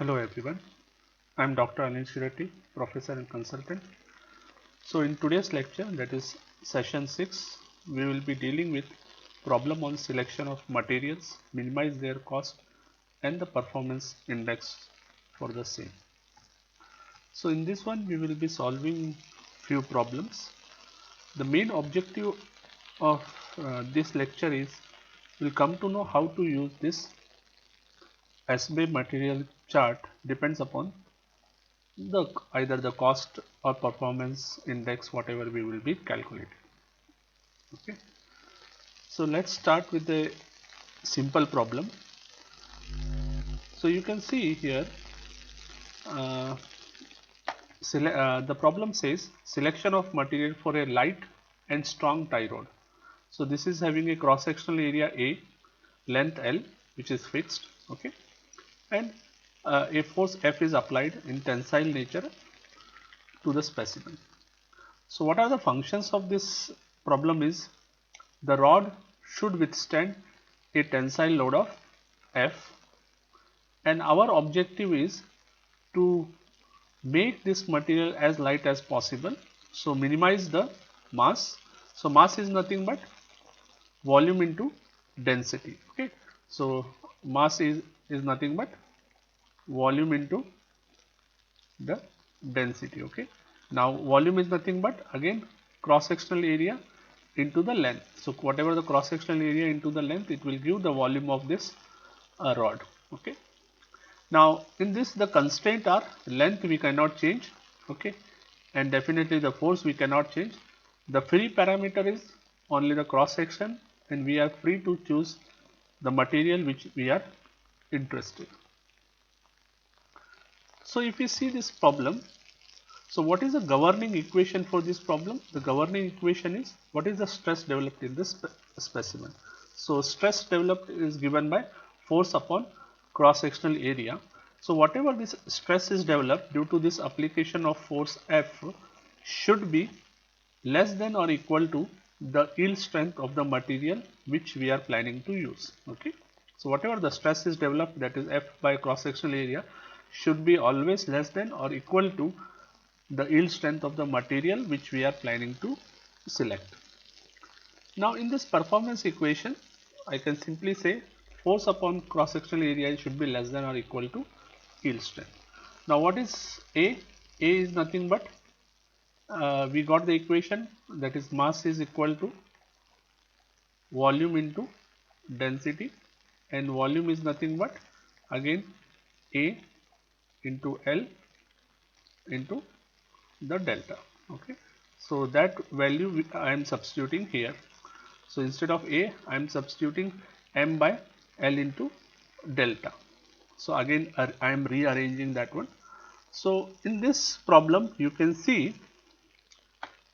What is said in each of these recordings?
Hello everyone, I am Dr. Anil Shirati, professor and consultant. So in today's lecture, that is session 6, we will be dealing with problem on selection of materials, minimize their cost and the performance index for the same. So in this one we will be solving few problems. The main objective of this lecture is we'll come to know how to use this SB material chart depends upon the either the cost or performance index, whatever we will be calculating. Okay, so let's start with a simple problem. So you can see here the problem says selection of material for a light and strong tie rod. So this is having a cross sectional area A, length L, which is fixed, okay, and a force F is applied in tensile nature to the specimen. So what are the functions of this problem is the rod should withstand a tensile load of F, and our objective is to make this material as light as possible. So minimize the mass. So mass is nothing but volume into density. Okay. So mass is nothing but volume into the density. Okay. Now volume is nothing but again cross sectional area into the length. So whatever the cross sectional area into the length, it will give the volume of this rod. Okay. Now in this the constraint are length we cannot change, okay, and definitely the force we cannot change. The free parameter is only the cross section, and we are free to choose the material which we are interested. So if we see this problem, so what is the governing equation for this problem? The governing equation is what is the stress developed in this specimen. So stress developed is given by force upon cross sectional area. So whatever this stress is developed due to this application of force F should be less than or equal to the yield strength of the material which we are planning to use. Okay. So whatever the stress is developed, that is F by cross sectional area, should be always less than or equal to the yield strength of the material which we are planning to select. Now in this performance equation, I can simply say force upon cross sectional area should be less than or equal to yield strength. Now what is A? A is nothing but we got the equation, that is mass is equal to volume into density, and volume is nothing but again A into L into the delta. Okay, so that value I am substituting here. So instead of A, I am substituting M by L into delta. So again I am rearranging that one. So in this problem you can see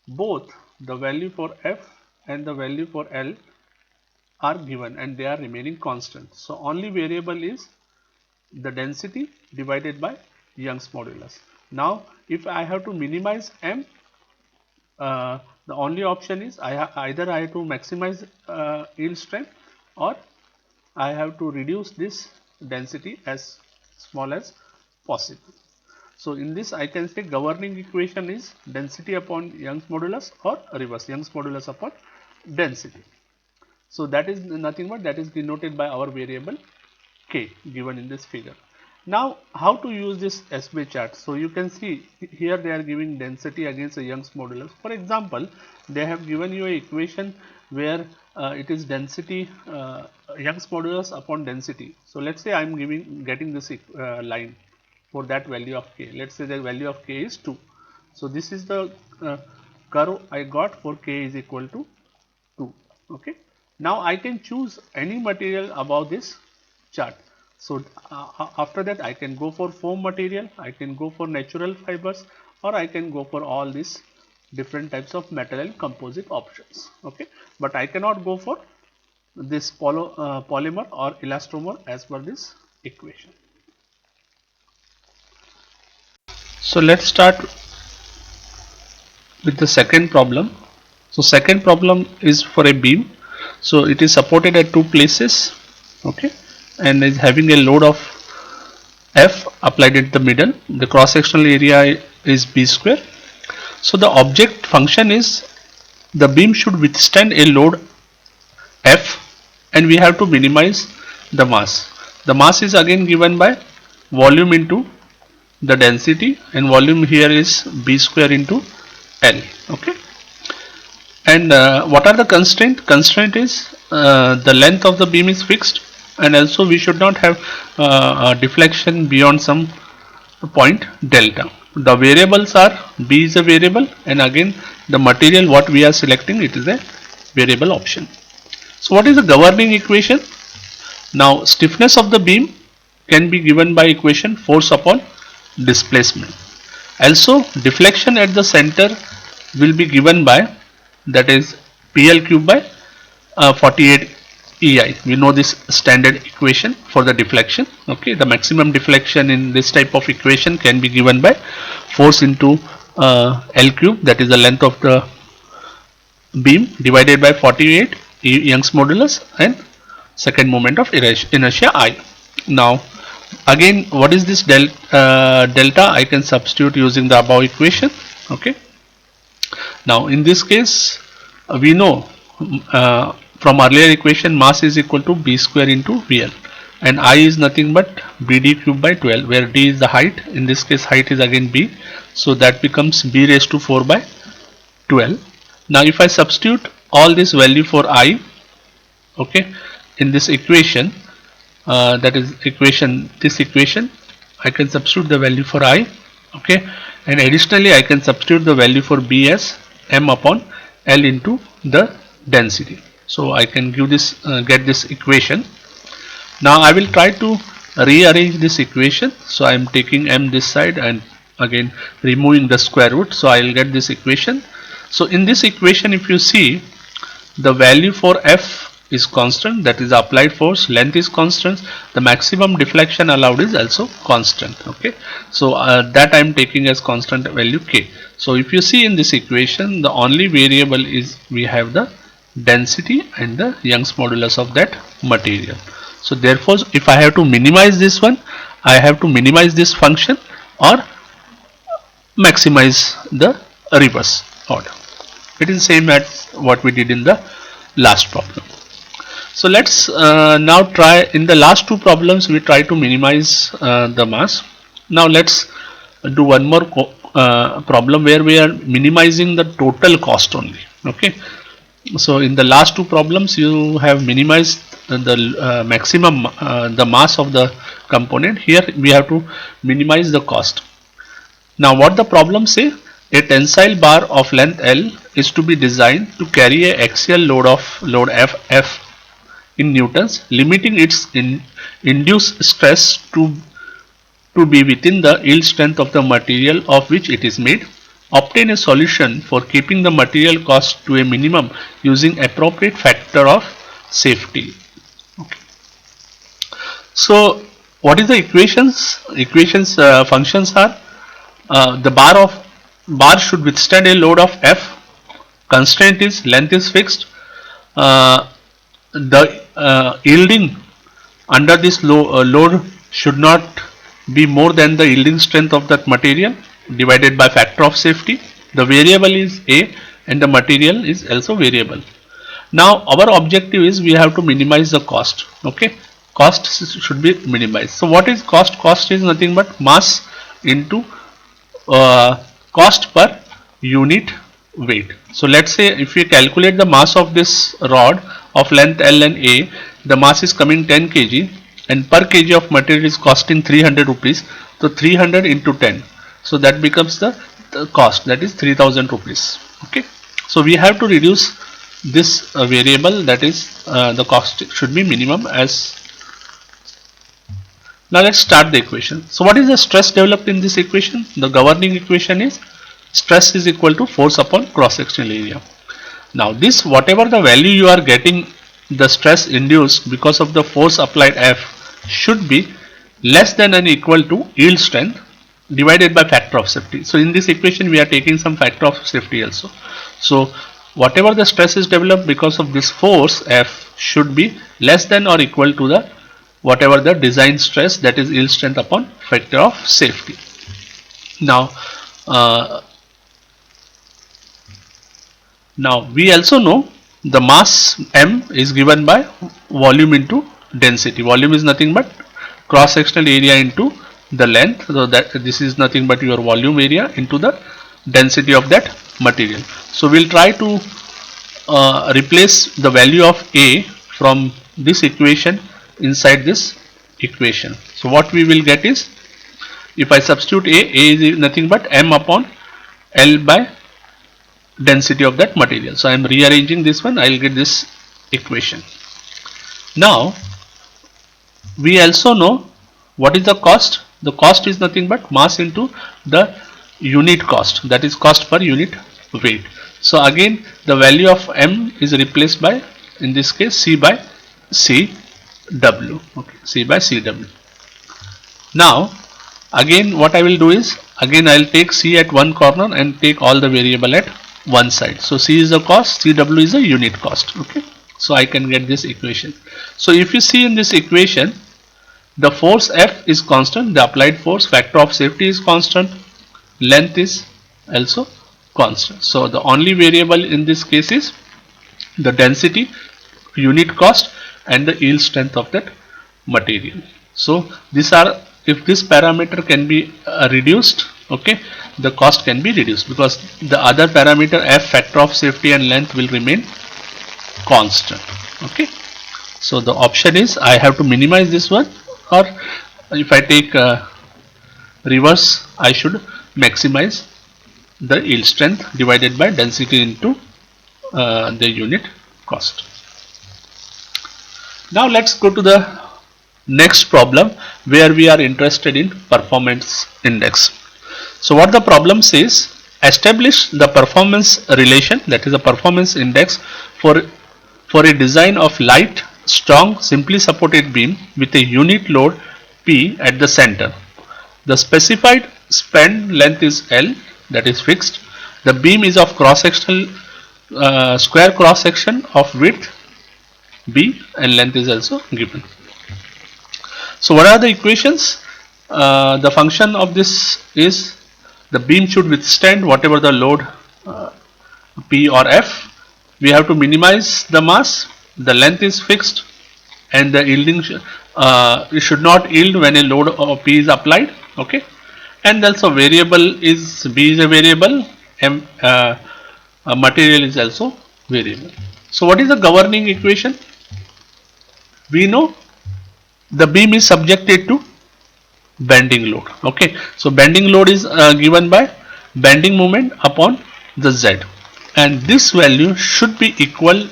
both the value for F and the value for L are given and they are remaining constant. So only variable is the density divided by Young's modulus. Now if I have to minimize M, the only option is either I have to maximize yield strength or I have to reduce this density as small as possible. So in this I can say governing equation is density upon Young's modulus or reverse Young's modulus upon density. So that is nothing but that is denoted by our variable K given in this figure. Now how to use this SB chart? So you can see here they are giving density against the Young's modulus. For example, they have given you an equation where it is density Young's modulus upon density. So let's say I am getting this line for that value of K. Let's say the value of K is 2. So this is the curve I got for K is equal to 2. Okay. Now I can choose any material above this chart. So after that I can go for foam material, I can go for natural fibers, or I can go for all these different types of metal and composite options. Okay, but I cannot go for this polymer or elastomer as per this equation. So let's start with the second problem. So second problem is for a beam. So it is supported at two places, okay, and is having a load of F applied at the middle. The cross sectional area is B square. So the object function is the beam should withstand a load F, and we have to minimize the mass. The mass is again given by volume into the density, and volume here is B square into L. Okay. And what are the constraint? Constraint is the length of the beam is fixed, and also we should not have deflection beyond some point delta. The variables are B is a variable, and again the material what we are selecting, it is a variable option. So what is the governing equation? Now stiffness of the beam can be given by equation force upon displacement. Also deflection at the center will be given by, that is PL cube by 48 EI. We know this standard equation for the deflection. Okay, the maximum deflection in this type of equation can be given by force into L cube, that is the length of the beam, divided by 48 Young's modulus and second moment of inertia I. Now again, what is this delta? I can substitute using the above equation. Okay. Now in this case we know from earlier equation mass is equal to B square into VL, and I is nothing but BD cube by 12, where D is the height. In this case height is again B, so that becomes B raised to 4 by 12. Now if I substitute all this value for I, okay, in this equation, that is this equation, I can substitute the value for I, okay, and additionally I can substitute the value for B as M upon L into the density. So I can give this get this equation. Now I will try to rearrange this equation. So I am taking M this side and again removing the square root, so I will get this equation. So in this equation, if you see, the value for F is constant, that is applied force, length is constant, the maximum deflection allowed is also constant. Okay, so that I am taking as constant value K. So if you see in this equation, the only variable is we have the density and the Young's modulus of that material. So therefore if I have to minimize this one, I have to minimize this function or maximize the reverse order. It is same as what we did in the last problem. So let's now try, in the last two problems we try to minimize the mass. Now let's do one more problem where we are minimizing the total cost only. Okay, so in the last two problems you have minimized the maximum the mass of the component. Here we have to minimize the cost. Now what the problem say? A tensile bar of length L is to be designed to carry a axial load F in newtons, limiting its induced stress to be within the yield strength of the material of which it is made. Obtain a solution for keeping the material cost to a minimum using appropriate factor of safety. Okay. So what is the equations? Functions are the bar should withstand a load of F. Constraint is length is fixed. The yielding under this load should not be more than the yielding strength of that material divided by factor of safety. The variable is A and the material is also variable. Now our objective is we have to minimize the cost. Okay, cost should be minimized. So what is cost? Cost is nothing but mass into cost per unit weight. So let's say if we calculate the mass of this rod of length L and A, the mass is coming 10 kg and per kg of material is costing 300 rupees. So 300 into 10, so that becomes the cost, that is 3000 rupees. Okay, so we have to reduce this variable, that is the cost should be minimum as. Now let's start the equation. So what is the stress developed in this equation? The governing equation is stress is equal to force upon cross sectional area. Now this, whatever the value you are getting, the stress induced because of the force applied F should be less than and equal to yield strength divided by factor of safety. So in this equation we are taking some factor of safety also. So whatever the stress is developed because of this force F should be less than or equal to the whatever the design stress, that is yield strength upon factor of safety. Now we also know the mass M is given by volume into density. Volume is nothing but cross sectional area into the length, so that this is nothing but your volume area into the density of that material. So we'll try to replace the value of A from this equation inside this equation. So what we will get is, if I substitute A is nothing but M upon L by density of that material. So I am rearranging this one, I will get this equation. Now we also know what is the cost. The cost is nothing but mass into the unit cost, that is cost per unit weight. So again the value of M is replaced by, in this case, C by CW. Okay, C by CW. Now again what I will do is, again I will take C at one corner and take all the variable at one side. So C is the cost, CW is the unit cost. Okay, so I can get this equation. So if you see in this equation, the force F is constant, the applied force, factor of safety is constant, length is also constant. So the only variable in this case is the density, unit cost, and the yield strength of that material. So these are, if this parameter can be reduced, okay, the cost can be reduced, because the other parameter F, factor of safety, and length will remain constant. Okay, so the option is I have to minimize this one, or if I take reverse, I should maximize the yield strength divided by density into the unit cost. Now let's go to the next problem, where we are interested in performance index. So what the problem says, establish the performance relation, that is a performance index for a design of light, strong, simply supported beam with a unit load P at the center. The specified span length is L, that is fixed. The beam is of cross-sectional square cross section of width B, and length is also given. So what are the equations? The function of this is, the beam should withstand whatever the load P or F. We have to minimize the mass, the length is fixed, and the yielding it should not yield when a load of P is applied. Okay, and also variable is, B is a variable, material is also variable. So what is the governing equation? We know the beam is subjected to bending load. Okay, so bending load is given by bending moment upon the Z, and this value should be equal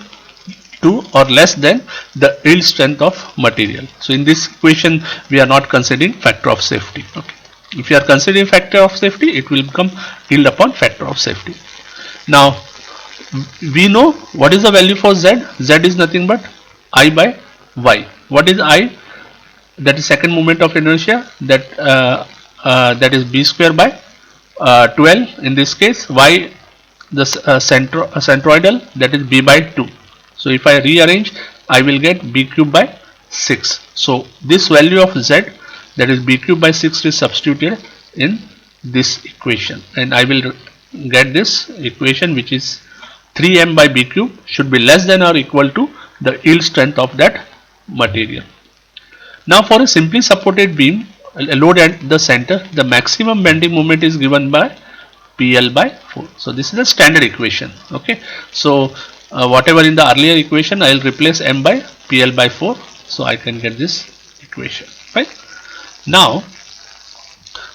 to or less than the yield strength of material. So in this equation we are not considering factor of safety. Okay, if you are considering factor of safety, it will become yield upon factor of safety. Now we know what is the value for Z. Z is nothing but I by Y. What is I? That is second moment of inertia, that is B square by 12 in this case. Y, the centroidal, that is B by 2. So if I rearrange, I will get B cube by 6. So this value of Z, that is B cube by 6, is substituted in this equation, and I will get this equation, which is 3m by B cube should be less than or equal to the yield strength of that material. Now for a simply supported beam, a load at the center, the maximum bending moment is given by PL by 4. So this is the standard equation. Okay, so whatever in the earlier equation, I will replace M by PL by 4, so I can get this equation. Right, now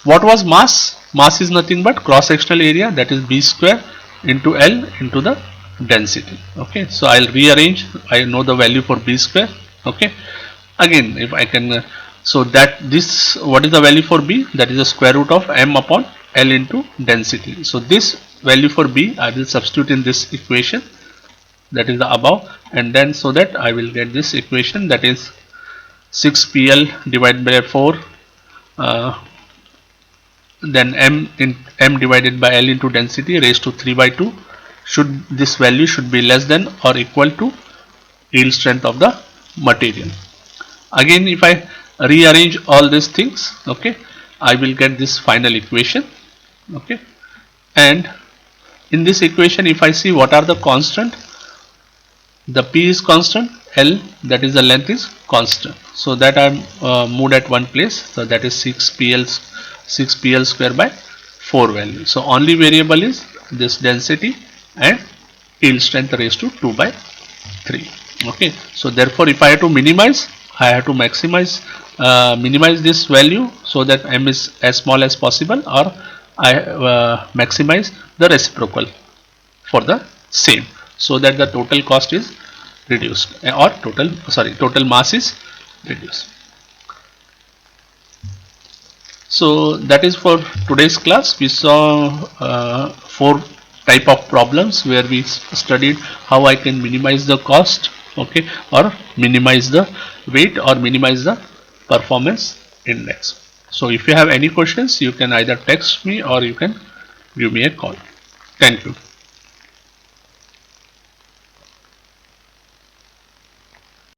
what was mass? Mass is nothing but cross sectional area, that is B square into L into the density. Okay, so I will rearrange. I know the value for B square. Okay, again if I can, so that this, what is the value for B? That is the square root of M upon L into density. So this value for B I will substitute in this equation, that is the above, and then so that I will get this equation, that is 6PL divided by 4 then M divided by L into density raised to 3 by 2. Should this value should be less than or equal to yield strength of the material. Again, if I rearrange all these things, okay, I will get this final equation. Okay, and in this equation, if I see what are the constant, the p is constant, l, that is the length, is constant. So that I am moved at one place. So that is 6pl square by 4 value. So only variable is this density and yield strength raised to 2 by 3. Okay. So therefore, if I have to minimize, I have to minimize this value so that m is as small as possible, or I maximize the reciprocal for the same, so that the total cost is reduced, or total mass is reduced. So that is for today's class. We saw 4 type of problems where we studied how I can minimize the cost, okay, or minimize the weight, or minimize the performance index. So if you have any questions, you can either text me or you can give me a call. Thank you.